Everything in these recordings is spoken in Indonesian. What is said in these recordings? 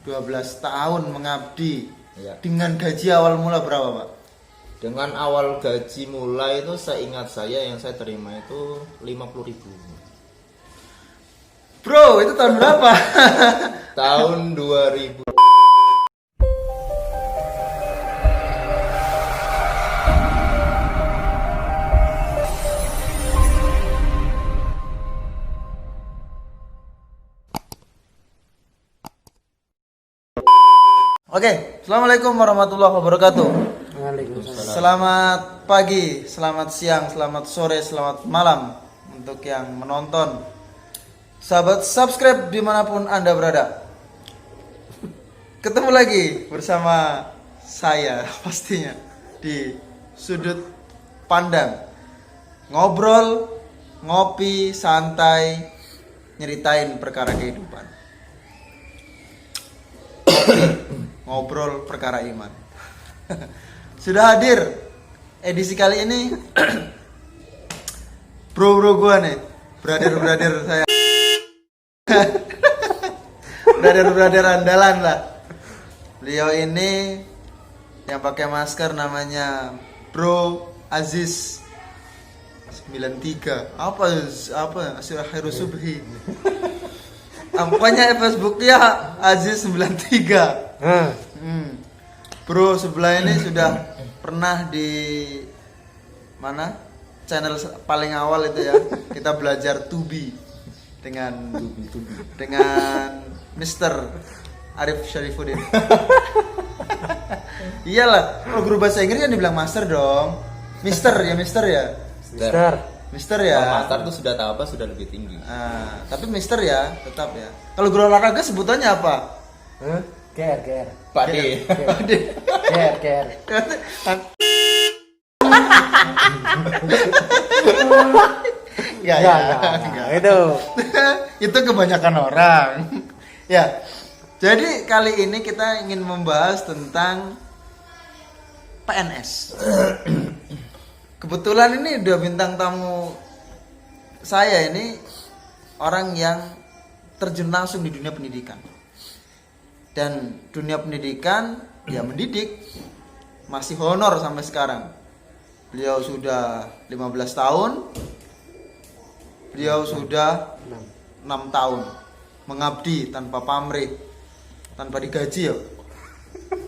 12 tahun mengabdi. Ya. Dengan gaji awal mula berapa, Pak? Dengan awal gaji mulai itu seingat saya yang saya terima itu 50.000. Bro, itu tahun berapa? Tahun 2000. Oke, assalamualaikum warahmatullahi wabarakatuh. Waalaikumsalam. Selamat pagi, selamat siang, selamat sore, selamat malam untuk yang menonton. Sahabat subscribe dimanapun Anda berada. Ketemu lagi bersama saya pastinya di sudut pandang. Ngobrol, ngopi, santai, nyeritain perkara kehidupan. Ngobrol perkara iman. Sudah hadir edisi kali ini bro gua nih, brother saya. brother andalan lah. Beliau ini yang pakai masker namanya Bro Aziz 93. Apa Akhir Subhi. Pokoknya Facebooknya Aziz 93. Bro sebelah ini sudah pernah di mana channel paling awal itu ya, kita belajar tubi dengan Mr. Arif Syarifuddin. Iyalah, kalau guru bahasa Inggris kan dibilang master dong. Mister ya. Mister. Mister ya. Kalau master tuh sudah tahu apa sudah lebih tinggi. Tapi mister ya, tetap ya. Kalau guru olahraga sebutannya apa? Care. Pak D. Care. Enggak. Itu kebanyakan orang. Ya. Jadi kali ini kita ingin membahas tentang PNS. Kebetulan ini udah bintang tamu saya ini orang yang terjun langsung di dunia pendidikan. Dan dunia pendidikan ya mendidik, masih honor sampai sekarang. Beliau sudah 15 tahun. Beliau sudah 6 tahun mengabdi tanpa pamrih, tanpa digaji ya.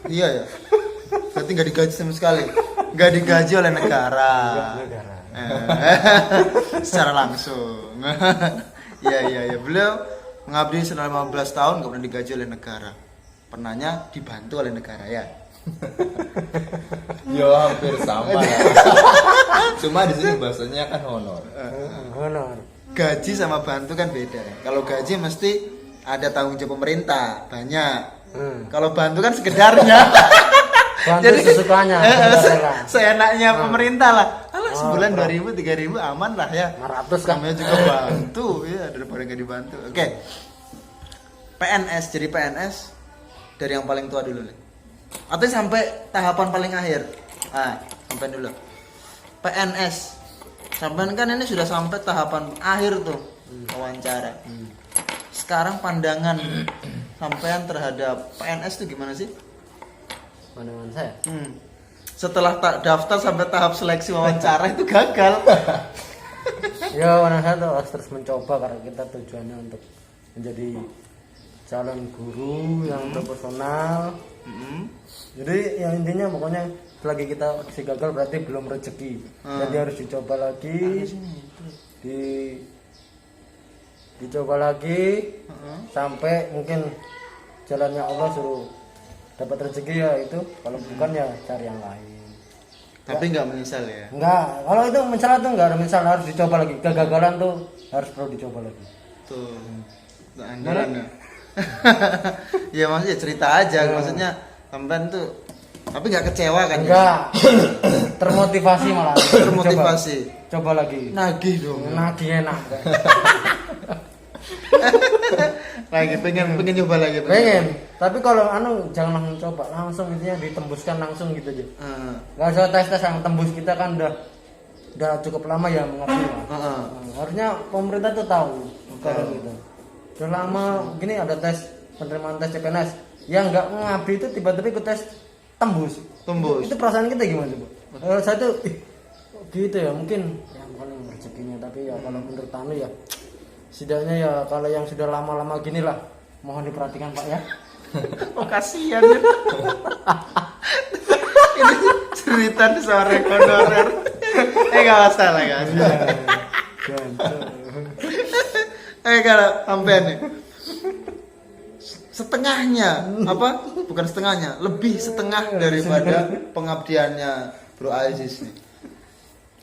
Iya ya. Berarti nggak digaji sama sekali. Nggak digaji oleh negara. Secara langsung. Iya. Beliau mengabdi selama 15 tahun nggak pernah digaji oleh negara. Pernahnya dibantu oleh negara ya. Yo hampir sama ya. Cuma di sini bahasanya kan honor. Honor. Gaji sama bantu kan beda. Kalau gaji mesti ada tanggung jawab pemerintah banyak. Kalau bantu kan sekedarnya. Bantu Jadi sesukanya. Seenaknya pemerintah lah. Alah sebulan 2.000 3.000 aman lah ya. 500 kan. Namanya juga bantu ya daripada nggak dibantu. Oke. PNS, jadi PNS dari yang paling tua dulu nih. Atau sampai tahapan paling akhir. Sampai dulu. PNS. Sampai kan ini sudah sampai tahapan akhir tuh wawancara. Sekarang pandangan sampean terhadap PNS itu gimana sih? Pandangan saya. Setelah daftar sampai tahap seleksi wawancara itu gagal. Ya, pandangan saya tuh harus terus mencoba karena kita tujuannya untuk menjadi calon guru yang profesional. Jadi yang intinya pokoknya selagi kita masih gagal berarti belum rezeki. Jadi harus dicoba lagi. Dicoba lagi sampai mungkin jalannya Allah suruh dapat rezeki ya itu. Kalau bukan ya cari yang lain. Tapi nggak menyesal ya? Enggak, kalau itu menyesal tuh enggak ada menyesal, harus dicoba lagi. Kegagalan tuh harus perlu dicoba lagi. Tuh. Andalan ya. Ya maksudnya cerita aja, maksudnya sampean tuh tapi nggak kecewa kan? Enggak. Termotivasi malah. Termotivasi. Coba lagi. Nagih dong. Nagih enak. Lagi pengen nyoba lagi. Pengen. Tapi kalau jangan langsung coba, langsung intinya ditembuskan langsung gitu aja. Enggak usah tes yang tembus, kita kan udah cukup lama ya mengabdi. Harusnya pemerintah tuh tahu gitu. Udah lama gini ada tes penerimaan tes CPNS yang nggak ngabdi itu tiba-tiba ikut tes tembus. Tembus. Itu perasaan kita gimana coba? Kalau saya tuh gitu ya mungkin ya bukan rezekinya tapi ya kalau menurut Anu ya setidaknya ya kalau yang sudah lama-lama gini lah mohon diperhatikan Pak ya. Oh kasihan ya. Ini cerita di sore honorer. Gak masalah gak masalah. Kalau sampean nih setengahnya apa? Bukan setengahnya, lebih setengah daripada pengabdiannya Bro Aziz nih.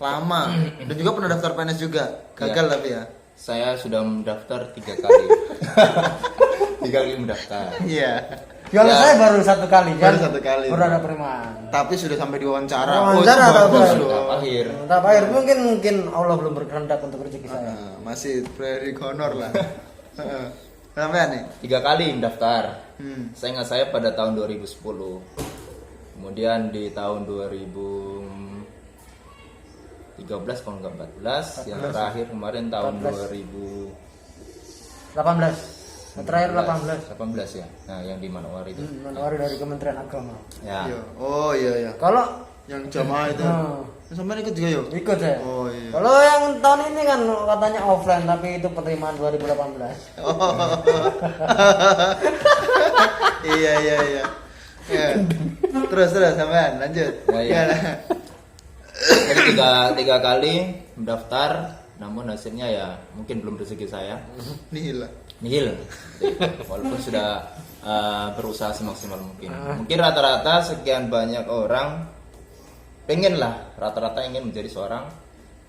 Lama dan juga pernah daftar PNS juga. Gagal tapi ya. Saya sudah mendaftar 3 kali. 3 kali mendaftar. Iya. Kalau Ya. saya baru 1 kali Baru 1 kali. baru ada penerimaan. Tapi sudah sampai diwawancara. Wawancara itu atau bagus apa? loh. Tahap akhir. Tahap akhir mungkin Allah belum berkehendak untuk rezeki saya. Masih prairie honor lah. Sampean nih. 3 kali mendaftar. Hmm. Ingat saya pada tahun 2010. Kemudian di tahun 2013 kalau nggak 14, yang terakhir kemarin tahun 18. Terakhir 18. 18 ya. Nah, yang di Manowar itu. Menawari dari Kementerian Agama. Ya. Iya. Oh iya. Kalau Yang jamaah itu. Sampean ikut juga yuk? ikut saya. Oh iya. Kalau yang tahun ini kan katanya offline tapi itu penerimaan 2018. Iya. Ya. Terus sampean lanjut. Ya, iya. Jadi tiga kali mendaftar, namun hasilnya ya mungkin belum rezeki saya. Nihil. Nihil. Walaupun sudah berusaha semaksimal mungkin. Mungkin rata-rata sekian banyak orang rata-rata ingin menjadi seorang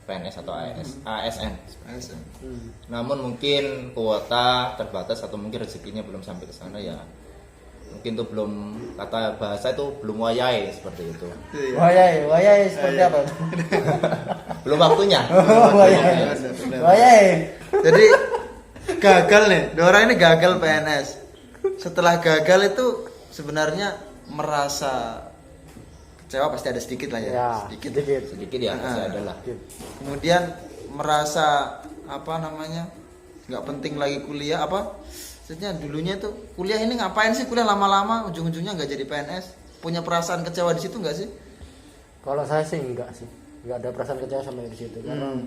PNS atau ASN. Namun mungkin kuota terbatas atau mungkin rezekinya belum sampai ke sana ya. Mungkin itu belum, kata bahasa itu belum wayai seperti itu. Wayai seperti apa? Belum waktunya. Wayai. Jadi gagal nih. Dora ini gagal PNS. Setelah gagal itu sebenarnya merasa kecewa pasti ada sedikit lah ya. Ya, Sedikit ya, masih ada lah. Kemudian merasa nggak penting lagi kuliah maksudnya dulunya tuh kuliah ini ngapain sih kuliah lama-lama ujung-ujungnya nggak jadi PNS, punya perasaan kecewa di situ nggak sih? Kalau saya sih enggak sih, enggak ada perasaan kecewa sampai di situ karena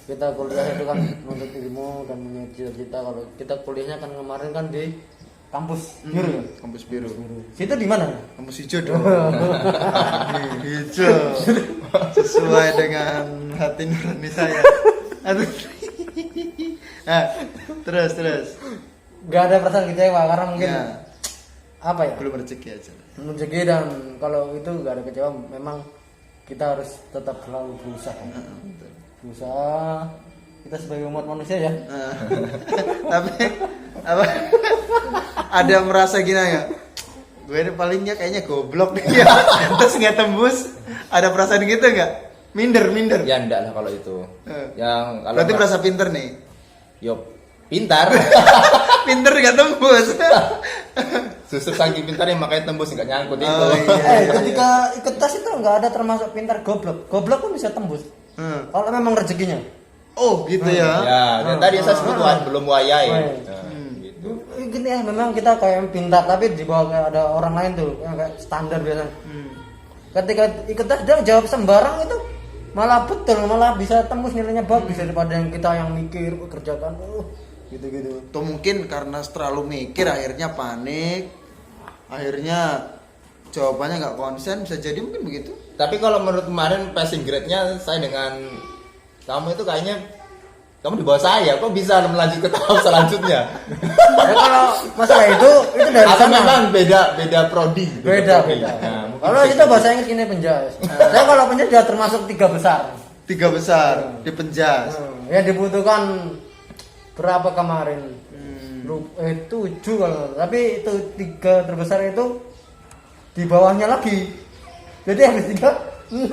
kita kuliah itu kan menuntut ilmu dan punya cita-cita. Kalau kita kuliahnya kan kemarin kan di kampus biru ya? Kampus biru. Situ di mana? Kampus hijau dong. Hijau. Sesuai dengan hati nurani saya. Aduh. Nah, terus. Enggak ada perasaan kecewa karena mungkin Ya, apa ya? belum rezeki aja. Rezeki dan kalau itu enggak ada kecewa memang kita harus tetap selalu berusaha. Berusaha kita sebagai umat manusia ya. Tapi ada merasa gini nggak? Gue ini palingnya kayaknya goblok nih ya. Terus nggak tembus. Ada perasaan gitu nggak? Minder. Ya enggak lah kalau itu. Yang kalau Berarti merasa pinter nih. Yo, pintar. Pinter nggak tembus. Susuk saking pintarnya makanya tembus nggak nyangkut itu. Oh, iya. Ketika ikut tes itu enggak ada termasuk pintar goblok. Goblok pun bisa tembus. Kalau memang rezekinya. Oh gitu ya. Ya, dan tadi saya sebut belum wayai. Nah, gitu. Gini ya, memang kita kayak pintar tapi di bawah kayak ada orang lain tuh yang kayak standar biasa. Ketika ikut tes dia jawab sembarang itu malah bisa tembus nilainya bagus daripada yang kita yang mikir kerjakan gitu. Atau mungkin karena terlalu mikir akhirnya panik. Akhirnya jawabannya nggak konsen, bisa jadi mungkin begitu. Tapi kalau menurut kemarin passing grade-nya saya dengan kamu itu kayaknya kamu di bawah saya, kok bisa melanjut ke tahap selanjutnya? Ya kalau masalah itu dari Atau sana. memang beda prodi. Beda. Nah, Kalau itu bahasa Inggris ini penjas. Saya kalau penjas sudah termasuk 3 besar. 3 besar di penjas. Ya dibutuhkan berapa kemarin? 7 kalau, tapi itu 3 terbesar itu di bawahnya lagi. Jadi habis 3 6.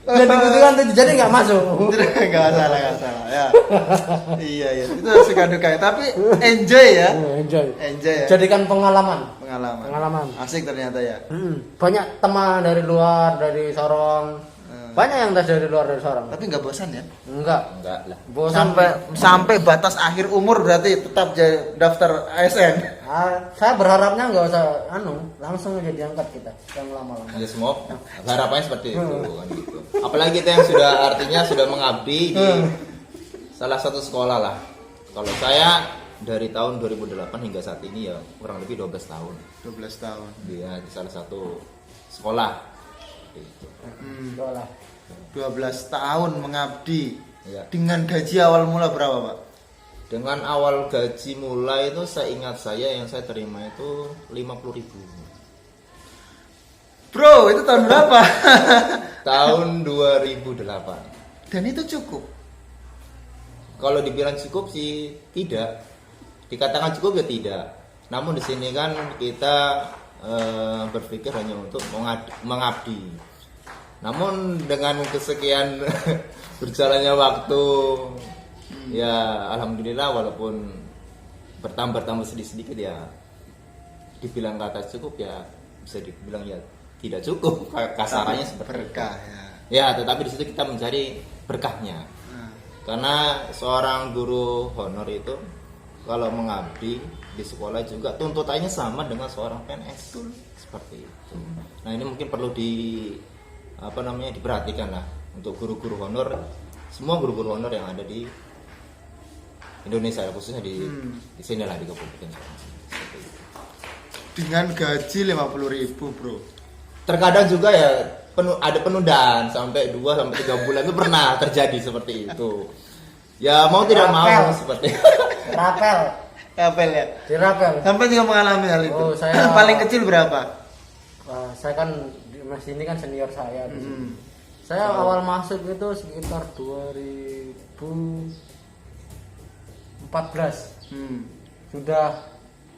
Jadi dibutuhkan 7 jadi nggak masuk. Nggak salah ya. Iya itu suka duka. Tapi enjoy ya. Enjoy. Ya. Jadikan pengalaman. Pengalaman. Asik ternyata ya. Banyak teman dari luar, dari Sorong. Banyak yang tes dari luar dari seorang. Tapi nggak bosan ya? Enggak. Enggak lah. Bosan. Sampai batas akhir umur berarti tetap daftar ASN. Saya berharapnya nggak usah langsung aja diangkat kita yang lama-lama. Ya semua harapannya seperti itu kan gitu. Apalagi kita yang artinya sudah mengabdi di salah satu sekolah lah. Kalau saya dari tahun 2008 hingga saat ini ya kurang lebih 12 tahun. 12 tahun. Dia di salah satu sekolah. Gitu. Sekolah. 12 tahun mengabdi. Ya. Dengan gaji awal mula berapa, Pak? Dengan awal gaji mulai itu saya ingat yang saya terima itu 50.000. Bro, itu tahun berapa? Tahun 2008. Dan itu cukup. Kalau dibilang cukup sih tidak. Dikatakan cukup ya tidak. Namun di sini kan kita berpikir hanya untuk mengabdi. Namun dengan kesekian berjalannya waktu, ya alhamdulillah walaupun bertambah sedikit ya, dibilang kata cukup ya bisa dibilang ya tidak cukup. Kasarannya seperti berkah itu. ya. Ya, tetapi di situ kita mencari berkahnya. Karena seorang guru honor itu kalau mengabdi di sekolah juga tuntutannya sama dengan seorang PNS. Seperti itu. Nah, ini mungkin perlu diperhatikan lah untuk guru-guru honor, semua guru-guru honor yang ada di Indonesia, khususnya di sini lah di Kabupaten Sorong. Seperti itu. Dengan gaji 50.000, Bro. Terkadang juga ya ada penundaan sampai 2-3 bulan itu pernah terjadi seperti itu. Ya mau tidak mau seperti Rapel. Kapel ya. Di rapel. Sampai juga mengalami hal itu. Oh, saya paling kecil berapa? Saya kan Mas ini kan senior saya. Saya awal masuk itu sekitar 2014. Sudah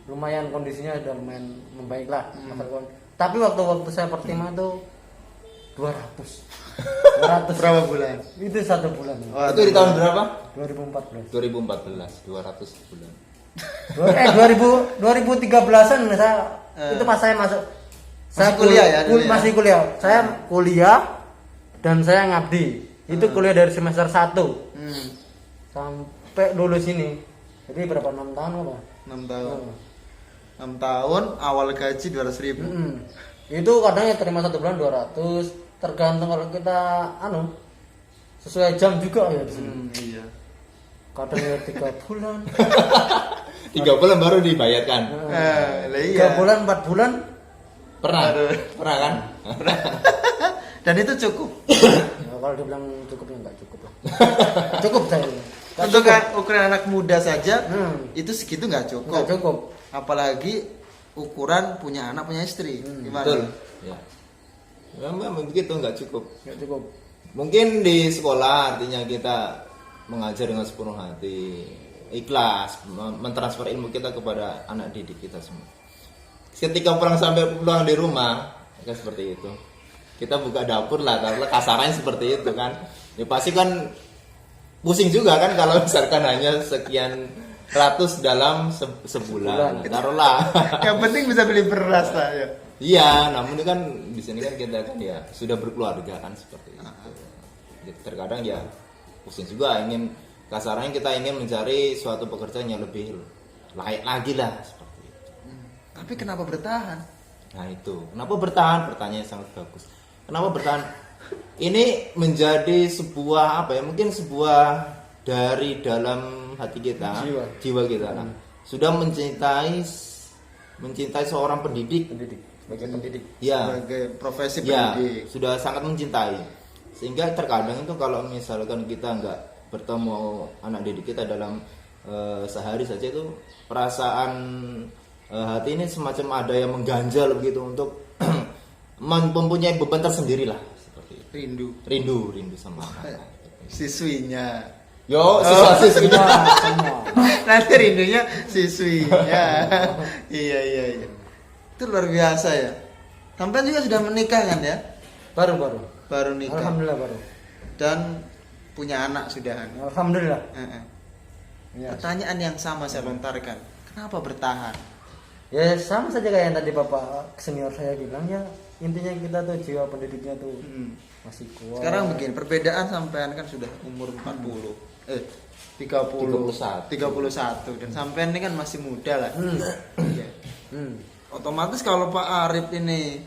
lumayan kondisinya sudah lumayan membaik lah. Tapi waktu saya pertama itu 200 Berapa bulan? itu 1 bulan. Oh, itu di tahun berapa? 2014. 2014, 200 bulan. 2013an saya itu pas saya masuk. Saya kuliah ya, dulu ya? Masih kuliah. Saya kuliah dan saya ngabdi. Itu kuliah dari semester 1 sampai lulus ini. Jadi berapa 6 tahun apa? 6 tahun. 6 tahun awal gaji 200.000. Itu kadang ya terima 1 bulan 200, tergantung kalau kita sesuai jam juga ya di sini. Iya. Kadang ya 3 bulan. 3 bulan baru dibayarkan. Lah iya. 3 bulan 4 bulan Pernah kan? Dan itu cukup. ya, kalau dibilang cukup ya enggak cukup lah. Cukup saya. Untuk ukuran anak muda saja itu segitu nggak cukup. Enggak cukup. Apalagi ukuran punya anak punya istri. Gimana? Betul. Ya. Memang begitu nggak cukup. Enggak cukup. Mungkin di sekolah artinya kita mengajar dengan sepenuh hati, ikhlas, mentransfer ilmu kita kepada anak didik kita semua. Ketika pulang di rumah, kan seperti itu. Kita buka dapur lah, karena kasarannya seperti itu kan. Ya pasti kan pusing juga kan kalau misalkan hanya sekian ratus dalam sebulan. Taruhlah. Yang penting bisa beli beras lah ya. Iya, namun ini kan di sini kan kita kan ya sudah berkeluarga kan seperti itu. Jadi terkadang ya pusing juga kasarnya kita ingin mencari suatu pekerjaan yang lebih layak lagi lah seperti itu. Tapi kenapa bertahan? Nah itu, kenapa bertahan? Pertanyaan yang sangat bagus. Kenapa bertahan? Ini menjadi sebuah mungkin sebuah dari dalam hati kita, jiwa kita. Nah, sudah mencintai seorang pendidik. Sebagai pendidik. Ya. Sebagai profesi Ya, pendidik. sudah sangat mencintai. Sehingga terkadang itu kalau misalkan kita nggak bertemu anak didik kita dalam sehari saja itu perasaan hati ini semacam ada yang mengganjal begitu untuk mempunyai beban tersendiri lah seperti itu. Rindu sama anak. Siswinya. Yo, siswa-siswinya Semua. Nanti rindunya siswinya. Iya. Itu luar biasa ya. Sampai juga sudah menikah kan ya? Baru Baru nikah. Alhamdulillah baru. Dan punya anak sudah. Alhamdulillah. Ya. Pertanyaan yang sama saya lontarkan. Kenapa bertahan? Ya sama saja kayak yang tadi bapak senior saya bilang ya, intinya kita tuh jiwa pendidiknya tuh masih kuat. Sekarang begini, perbedaan sampean kan sudah umur 31 dan sampean ini kan masih muda lah. Iya. Otomatis kalau Pak Arif ini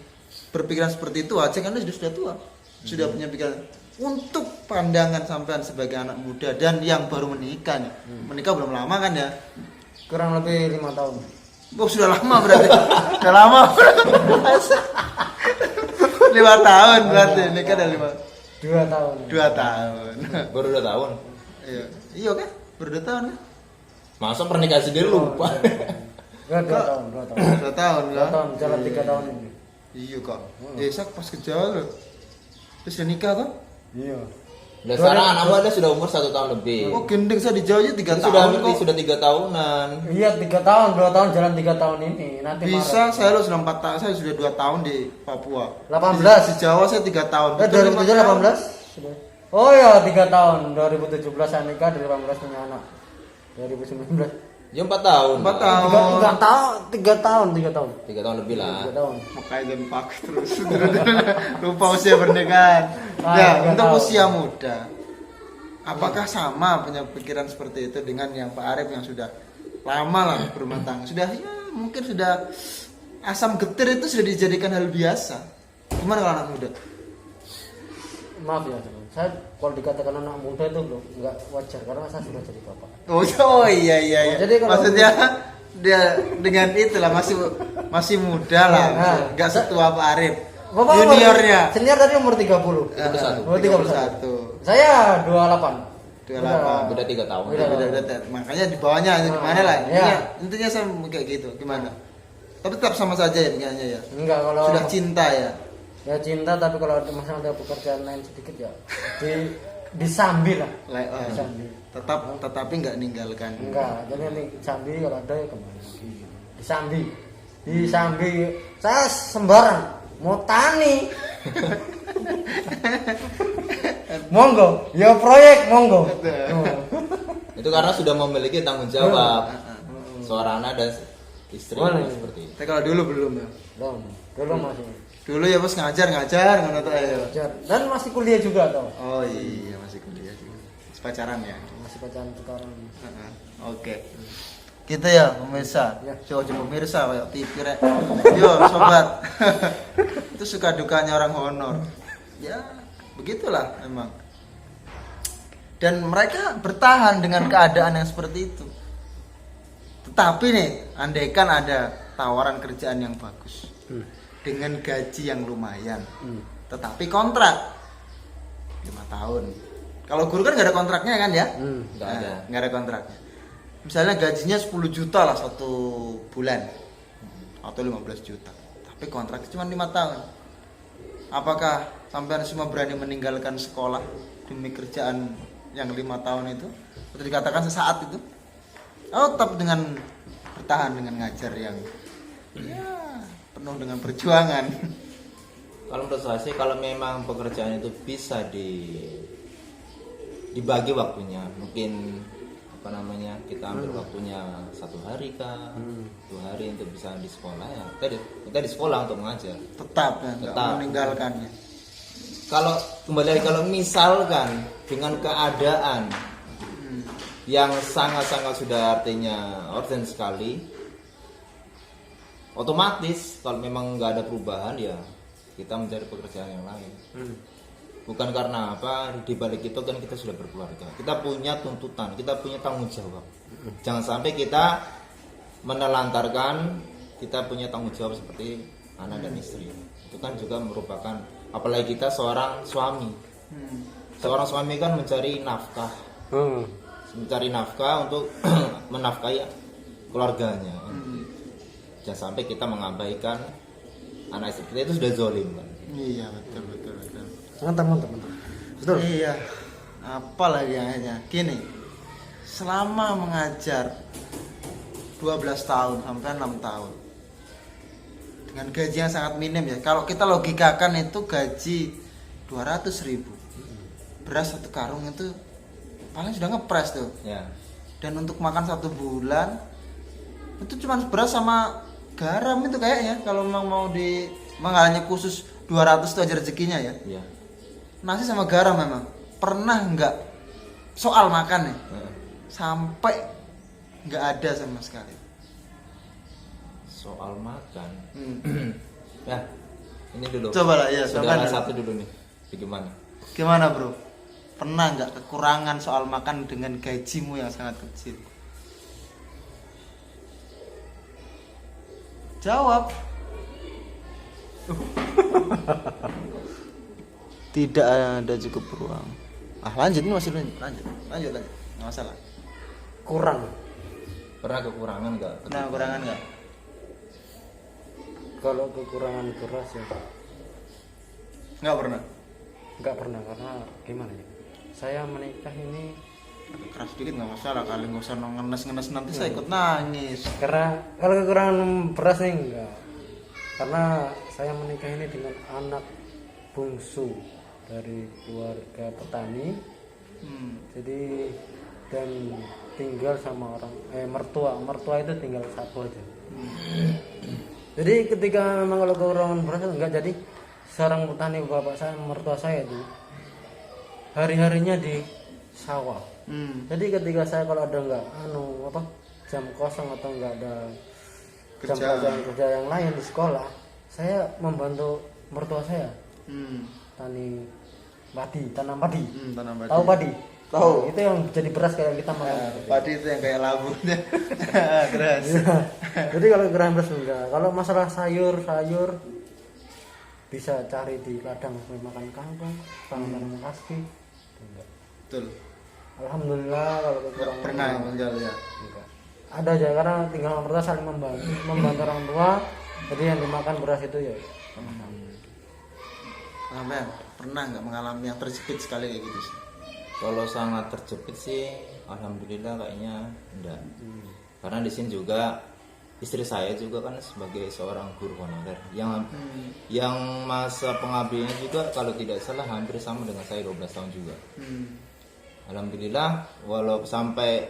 berpikiran seperti itu, Aceh kan sudah tua. Sudah punya pikiran untuk pandangan sampean sebagai anak muda dan yang baru menikah nih. Menikah belum lama kan ya? Kurang lebih 5 tahun. Oh, sudah lama berarti. Sudah lama. 5 tahun berarti nikah udah 2 tahun. 2 tahun. Baru 2 tahun. Iya. Iya kan? Baru 2 tahun kan? Masa pernikahan sendiri lupa. Enggak 2 tahun, 2 tahun. 2 tahun 2 kan? tahun, jalan 3 tahun ini. Iya kak. Sak pas ke Jawa loh. Terus udah nikah kan? Iya. Udah sekarang anakmu ada sudah umur 1 tahun lebih. Oh gendeng saya di Jawa 3 Itu tahun sudah kok. sudah 3 tahunan. Iya 3 tahun, 2 tahun jalan 3 tahun ini. Nanti Bisa Maret. saya lo sudah 4 tahun, saya sudah 2 tahun di Papua. 18. Di Jawa saya 3 tahun. Betul, 2007 5 tahun. 18. Sudah. Oh ya 3 tahun. 2017 saya nikah, 2018 punya anak. 2019. Ya 4 tahun. 4 tahun. 3 tahun, 3 tahun, 3 tahun. 3 tahun lebih lah. 3 tahun. Makanya jangan pakai terus. Lupa usia pernikahan. Ah, Ya, 3 untuk tahun. usia muda. Apakah sama punya pikiran seperti itu dengan yang Pak Arif yang sudah lama lah berumah tangga? Sudah ya mungkin sudah asam getir itu sudah dijadikan hal biasa. Gimana kalau anak muda? Maaf ya, teman. Saya kalau dikatakan anak muda itu belum enggak wajar karena saya sudah jadi bapak. Oh iya iya iya. Jadi kalau- Maksudnya dia dengan itulah masih muda lah, Nah, nggak setua Pak Arif. Bapak Juniornya. Senior tadi umur 30. 31. Oh, 31. Saya 28. 28. Beda 3 tahun. Beda. Makanya di bawahnya itu gimana lah. Iya. Intinya saya kayak gitu. Gimana? Tapi tetap sama saja ya nikahnya ya. Enggak kalau Sudah cinta ya. ya cinta, tapi kalau ada masalah ada pekerjaan lain sedikit ya disambi lah. Disambi. Tetapi nggak ninggalkan. Enggak, jadi nanti sambi kalau ada ya kembali lagi. Disambi. Saya sembarang mau tani. Monggo, ya proyek monggo. Itu karena sudah memiliki tanggung jawab. Seorang anak dan istri Boleh. seperti itu. Tapi kalau dulu belum ya. Dulu masih Dulu ya bos ngajar ngono tuh ayo. belajar. Dan masih kuliah juga toh. Oh iya masih kuliah juga. Masih pacaran ya. Masih pacaran sekarang. Oke. Gitu ya pemirsa. Ya. Coba pemirsa kayak TV rek. Yo sobat. Itu suka dukanya orang honor. Ya begitulah memang. Dan mereka bertahan dengan keadaan yang seperti itu. Tetapi nih, andaikan ada tawaran kerjaan yang bagus dengan gaji yang lumayan, tetapi kontrak 5 tahun. Kalau guru kan nggak ada kontraknya kan ya? Nggak ada. Nggak ada kontraknya. Misalnya gajinya 10 juta lah 1 bulan atau 15 juta, tapi kontraknya cuma 5 tahun. Apakah sampean semua berani meninggalkan sekolah demi kerjaan yang 5 tahun itu? Atau dikatakan sesaat itu? Oh, tetap dengan bertahan dengan ngajar yang ya penuh dengan perjuangan. Kalau menurut saya sih kalau memang pekerjaan itu bisa dibagi waktunya, mungkin apa namanya kita ambil waktunya 1 hari kah, 2 hari untuk bisa di sekolah ya. Kita di sekolah untuk mengajar. Tetap ya, nggak Tetap. meninggalkannya. Kalau kembali lagi kalau misalkan dengan keadaan yang sangat-sangat sudah artinya urgent sekali, otomatis kalau memang nggak ada perubahan ya kita mencari pekerjaan yang lain. Bukan karena apa, di balik itu kan kita sudah berkeluarga, kita punya tuntutan, kita punya tanggung jawab. Jangan sampai kita menelantarkan kita punya tanggung jawab seperti anak dan istri. Itu kan juga merupakan, apalagi kita seorang suami. Seorang suami kan mencari nafkah untuk menafkahi keluarganya. Jangan sampai kita mengabaikan anak istri kita, itu sudah zolim kan. Iya betul. Mantap. Betul. Iya. Apalagi yang hanya gini. Selama mengajar 12 tahun sampai 6 tahun dengan gaji yang sangat minim ya. Kalau kita logikakan itu gaji 200.000. Beras 1 karung itu paling sudah ngepres tuh. Ya. Dan untuk makan 1 bulan itu cuma beras sama garam itu kayaknya kalau memang mau hanya khusus 200 itu aja rezekinya ya. Iya. Nasi sama garam memang. Pernah nggak soal makan nih sampai nggak ada sama sekali. Soal makan. Ya, ini dulu. Coba lah ya, Saudara coba satu dulu nih. Bagaimana? Gimana bro? Pernah nggak kekurangan soal makan dengan gajimu yang sangat kecil? Jawab. Tidak ada cukup ruang. Lanjut ini masih lanjut. Nggak masalah. Kurang. Pernah kekurangan nggak? Nah, kekurangan nggak? Kalau kekurangan beras ya Nggak pernah. nggak pernah, karena gimana ya, saya menikah ini Agak keras dikit nggak masalah, kali nggak usah ngenes nanti saya ikut nangis. karena kalau kekurangan beras nih enggak, karena saya menikah ini dengan anak bungsu dari keluarga petani. Jadi dan tinggal sama orang mertua itu tinggal satu aja. Jadi ketika memang kalau kekurangan beras enggak, jadi seorang petani, bapak saya, mertua saya itu hari-harinya di sawah. Jadi ketika saya kalau ada enggak jam kosong atau enggak ada jam pelajaran kerja yang lain di sekolah, saya membantu mertua saya tanam padi. Tanam padi. Tahu padi? Tahu. Itu yang jadi beras kayak kita makan. Padi itu yang kayak labunya. Keras. Jadi kalau kekurangan beras enggak. Kalau masalah sayur bisa cari di ladang makan kangkung, tanam kaspi. Enggak. Betul. Alhamdulillah kalau Nggak kekurangan pernah menjual ya. enggak. Ada aja, karena tinggal mertua saling membantu orang tua. Jadi yang dimakan beras itu ya. Sampai pernah nggak mengalami yang terjepit sekali kayak gitu sih? Kalau sangat terjepit sih, alhamdulillah kayaknya enggak. Karena di sini juga istri saya juga kan sebagai seorang guru honorer yang masa pengabdiannya juga kalau tidak salah hampir sama dengan saya, 12 tahun juga. Alhamdulillah, walau sampai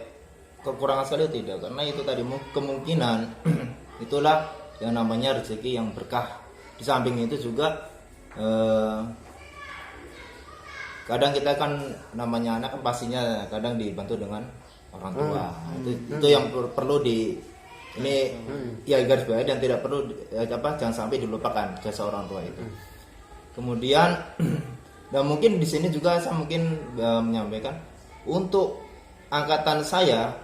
kekurangan sekali tidak, karena itu tadi kemungkinan itulah yang namanya rezeki yang berkah. Di samping itu juga kadang kita kan namanya anak kan pastinya kadang dibantu dengan orang tua. Itu yang perlu di ini ya garis bawahi, dan tidak perlu jangan sampai dilupakan jasa orang tua itu. Kemudian dan mungkin di sini juga saya mungkin menyampaikan untuk angkatan saya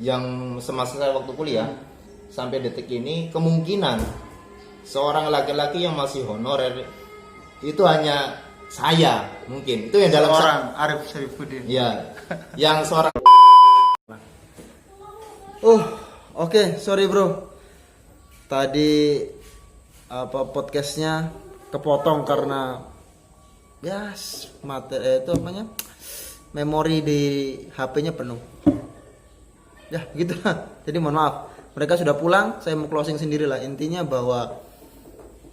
yang semasa saya waktu kuliah sampai detik ini, kemungkinan seorang laki-laki yang masih honorer itu hanya saya, mungkin itu yang dalam orang Arif Syarifuddin. ya yang seorang Oke, sorry bro. Tadi podcastnya kepotong karena materi itu memori di HP-nya penuh. Ya gitu. Jadi mohon maaf. Mereka sudah pulang, saya mau closing sendiri lah. Intinya bahwa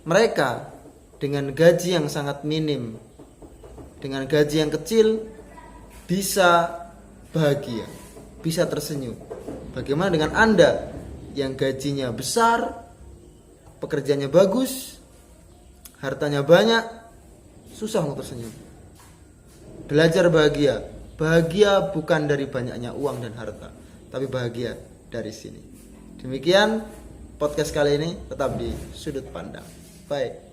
mereka dengan gaji yang sangat minim, dengan gaji yang kecil, bisa bahagia, bisa tersenyum. Bagaimana dengan Anda yang gajinya besar, pekerjaannya bagus, hartanya banyak, susah untuk tersenyum? Belajar bahagia. Bahagia bukan dari banyaknya uang dan harta, tapi bahagia dari sini. Demikian podcast kali ini, tetap di sudut pandang. Bye.